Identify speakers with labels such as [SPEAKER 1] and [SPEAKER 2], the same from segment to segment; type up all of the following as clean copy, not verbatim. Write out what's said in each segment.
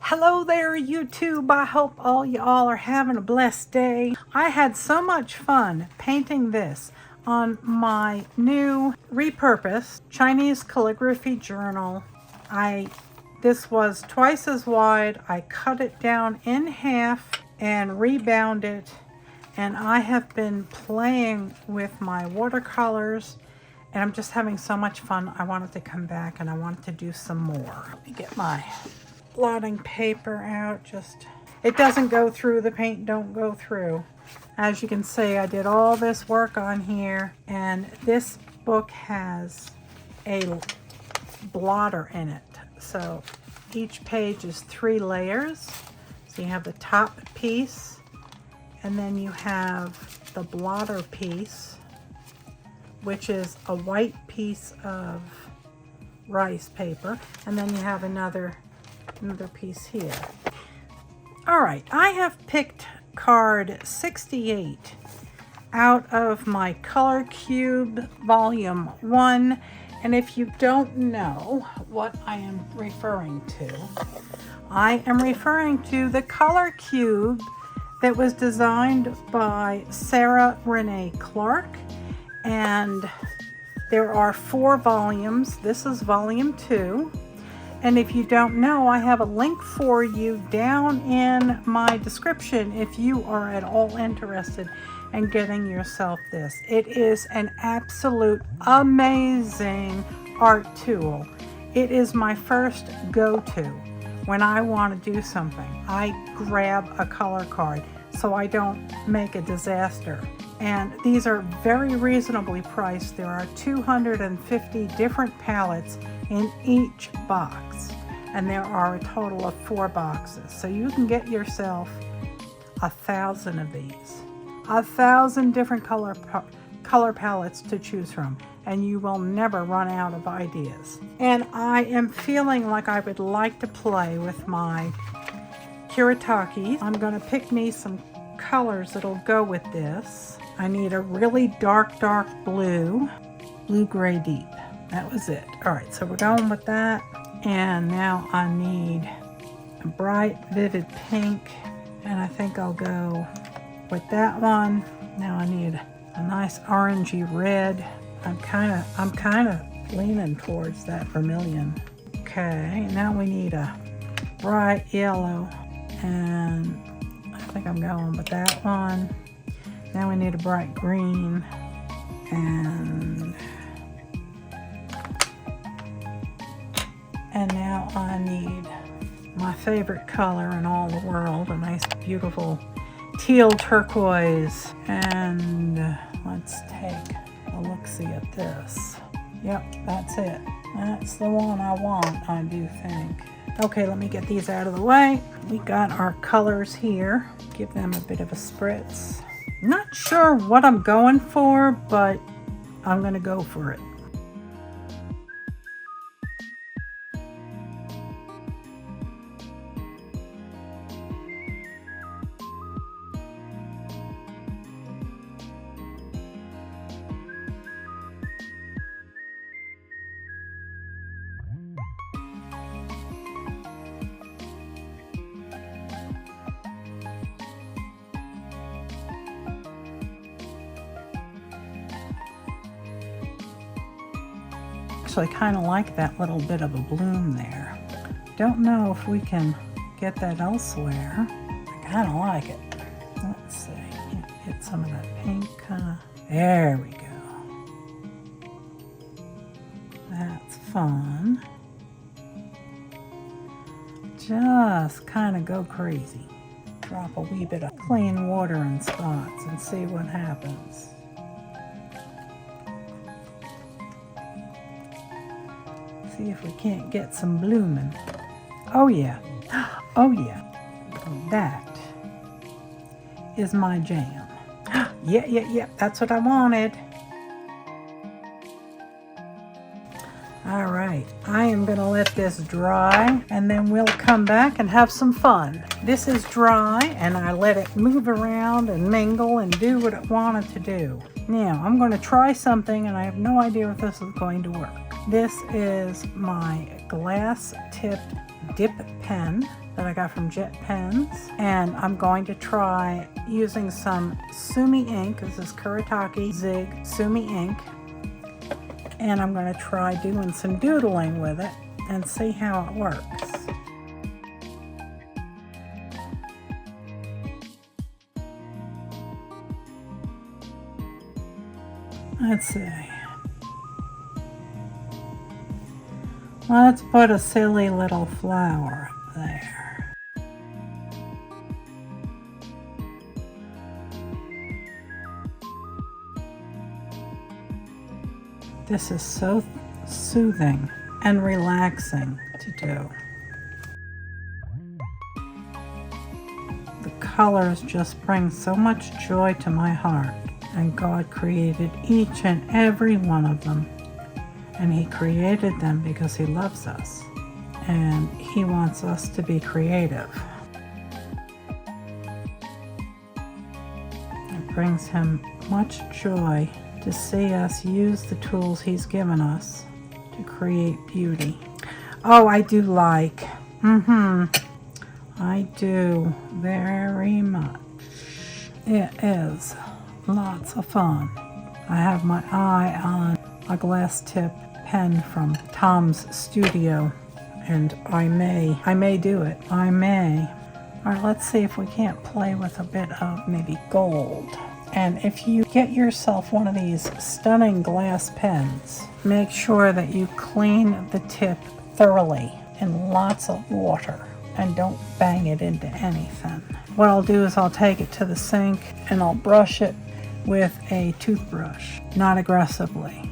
[SPEAKER 1] Hello there, YouTube. I hope all y'all are having a blessed day. I had so much fun painting this on my new repurposed Chinese calligraphy journal. This was twice as wide. I cut it down in half and rebound it, and I have been playing with my watercolors, and I'm just having so much fun. I wanted to come back and I wanted to do some more. Let me get my blotting paper out. It doesn't go through, the paint don't go through. As you can see, I did all this work on here, and this book has a blotter in it. So each page is 3 layers. So you have the top piece, and then you have the blotter piece, which is a white piece of rice paper, and then you have another piece here. All right, I have picked card 68 out of my Color Cube Volume 1, and if you don't know what I am referring to, I am referring to the Color Cube that was designed by Sarah Renee Clark, and there are 4 volumes. This is volume 2. And if you don't know, I have a link for you down in my description if you are at all interested in getting yourself this. It is an absolute amazing art tool. It is my first go-to when I want to do something. I grab a color card so I don't make a disaster. And these are very reasonably priced. There are 250 different palettes in each box, and there are a total of 4 boxes. So you can get yourself 1,000 of these, 1,000 different color palettes to choose from, and you will never run out of ideas. And I am feeling like I would like to play with my Kuretake. I'm going to pick me some colors that'll go with this. I need a really dark blue gray deep. That was it. All right, so we're going with that. And now I need a bright, vivid pink, and I think I'll go with that one. Now I need a nice orangey red. I'm kind of leaning towards that vermilion. Okay, now we need a bright yellow, and I think I'm going with that one. Now we need a bright green, and now I need my favorite color in all the world, a nice beautiful teal turquoise. And let's take a look-see at this. Yep, that's it. That's the one I want, I do think. Okay, let me get these out of the way. We got our colors here. Give them a bit of a spritz. Not sure what I'm going for, but I'm gonna go for it. I kind of like that little bit of a bloom there. Don't know if we can get that elsewhere. I kind of like it. Let's see. Get some of that pink kind of. There we go. That's fun. Just kind of go crazy. Drop a wee bit of clean water in spots and see what happens. See if we can't get some blooming. Oh yeah, oh yeah, that is my jam. Yeah, that's what I wanted. All right, I am gonna let this dry, and then we'll come back and have some fun. This is dry, and I let it move around and mingle and do what it wanted to do. Now, I'm gonna try something, and I have no idea if this is going to work. This is my glass tipped dip pen that I got from Jet Pens, and I'm going to try using some Sumi ink. This is Kuretake Zig Sumi ink, and I'm going to try doing some doodling with it and see how it works. Let's see. Let's put a silly little flower up there. This is so soothing and relaxing to do. The colors just bring so much joy to my heart, and God created each and every one of them. And He created them because He loves us, and He wants us to be creative. It brings Him much joy to see us use the tools He's given us to create beauty. Oh, I do like. I do very much. It is lots of fun. I have my eye on a glass tip pen from Tom's Studio, and I may do it. I may. All right, let's see if we can't play with a bit of maybe gold. And if you get yourself one of these stunning glass pens, make sure that you clean the tip thoroughly in lots of water and don't bang it into anything. What I'll do is I'll take it to the sink and I'll brush it with a toothbrush, not aggressively.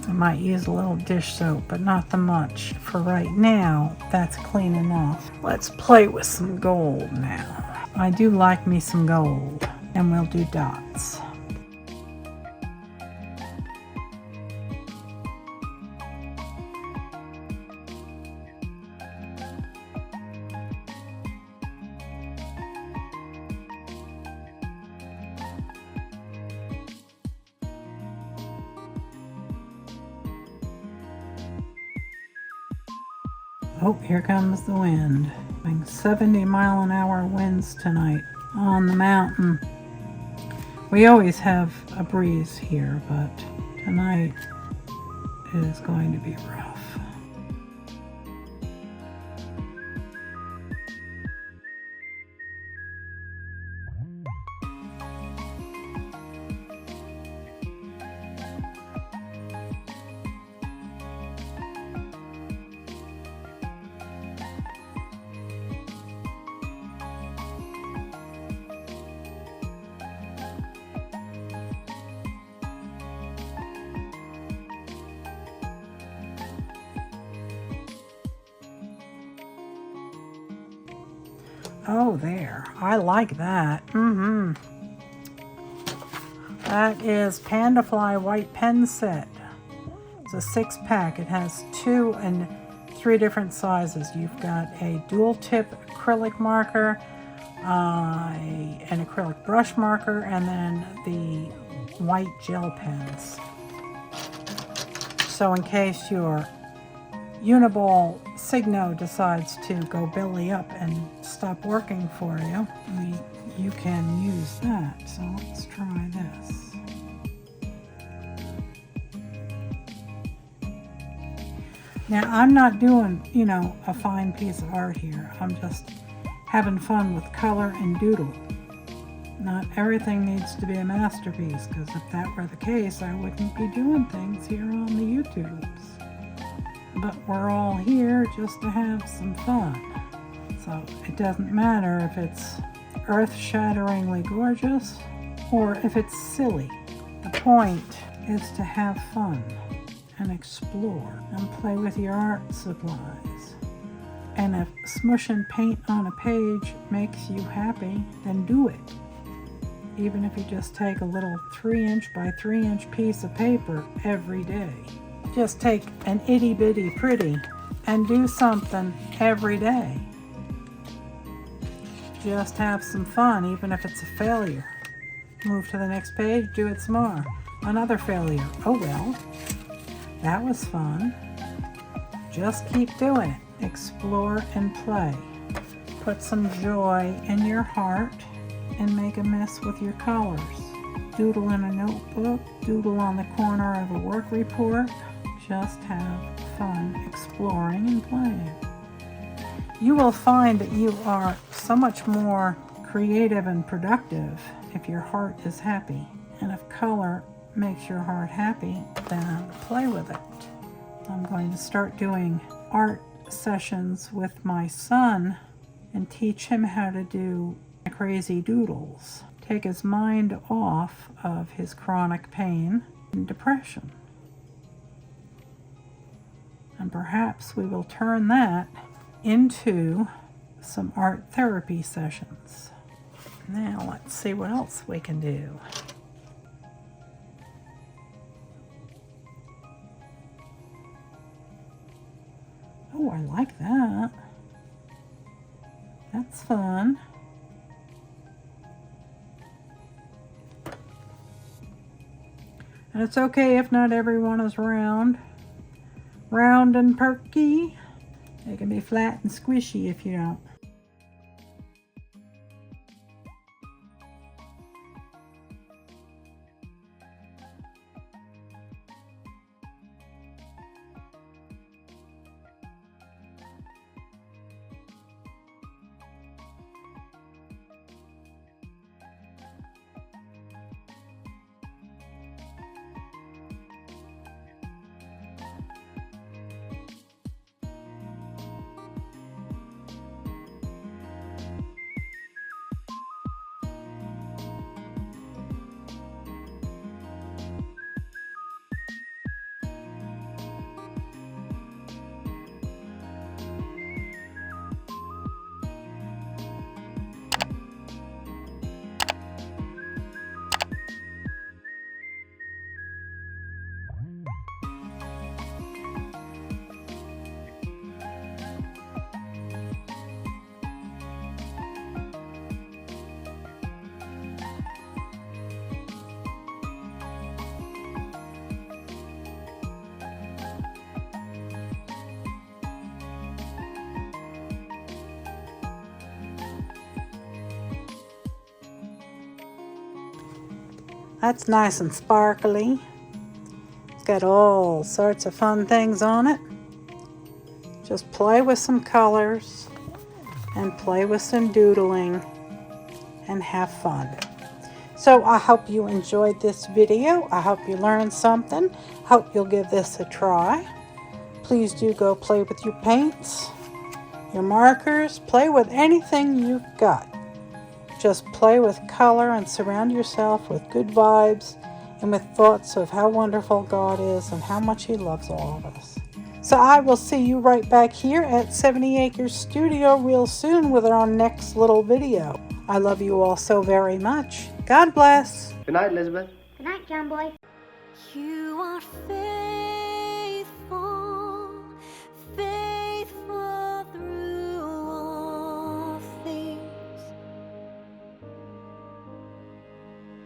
[SPEAKER 1] I might use a little dish soap, but not the much. For right now, that's clean enough. Let's play with some gold now. I do like me some gold, and we'll do dots. Oh, here comes the wind. Having 70-mile-an-hour winds tonight on the mountain. We always have a breeze here, but tonight it is going to be rough. Oh, there. I like that. That is Pandafly White Pen Set. It's a 6-pack. It has 2 and 3 different sizes. You've got a dual tip acrylic marker, an acrylic brush marker, and then the white gel pens. So in case your Uniball Signo decides to go belly up and stop working for you, you can use that. So let's try this. Now I'm not doing, a fine piece of art here. I'm just having fun with color and doodle. Not everything needs to be a masterpiece, because if that were the case, I wouldn't be doing things here on the YouTubes. But we're all here just to have some fun. So it doesn't matter if it's earth-shatteringly gorgeous or if it's silly. The point is to have fun and explore and play with your art supplies. And if smushing paint on a page makes you happy, then do it. Even if you just take a little 3-inch by 3-inch piece of paper every day. Just take an itty bitty pretty and do something every day. Just have some fun, even if it's a failure. Move to the next page, do it some more. Another failure. Oh well, that was fun. Just keep doing it. explore and play. Put some joy in your heart and make a mess with your colors. Doodle in a notebook, doodle on the corner of a work report. Just have fun exploring and playing. You will find that you are so much more creative and productive if your heart is happy. And if color makes your heart happy, then play with it. I'm going to start doing art sessions with my son and teach him how to do crazy doodles. Take his mind off of his chronic pain and depression. And perhaps we will turn that into some art therapy sessions. Now let's see what else we can do. Oh, I like that. That's fun. And it's okay if not everyone is round. Round and perky. They can be flat and squishy if you don't. That's nice and sparkly. It's got all sorts of fun things on it. Just play with some colors and play with some doodling and have fun. So I hope you enjoyed this video. I hope you learned something. Hope you'll give this a try. Please do go play with your paints, your markers. Play with anything you've got. Just play with color and surround yourself with good vibes and with thoughts of how wonderful God is and how much He loves all of us. So I will see you right back here at 70 Acres Studio real soon with our next little video. I love you all so very much. God bless.
[SPEAKER 2] Good night, Elizabeth.
[SPEAKER 3] Good night, John Boy. You are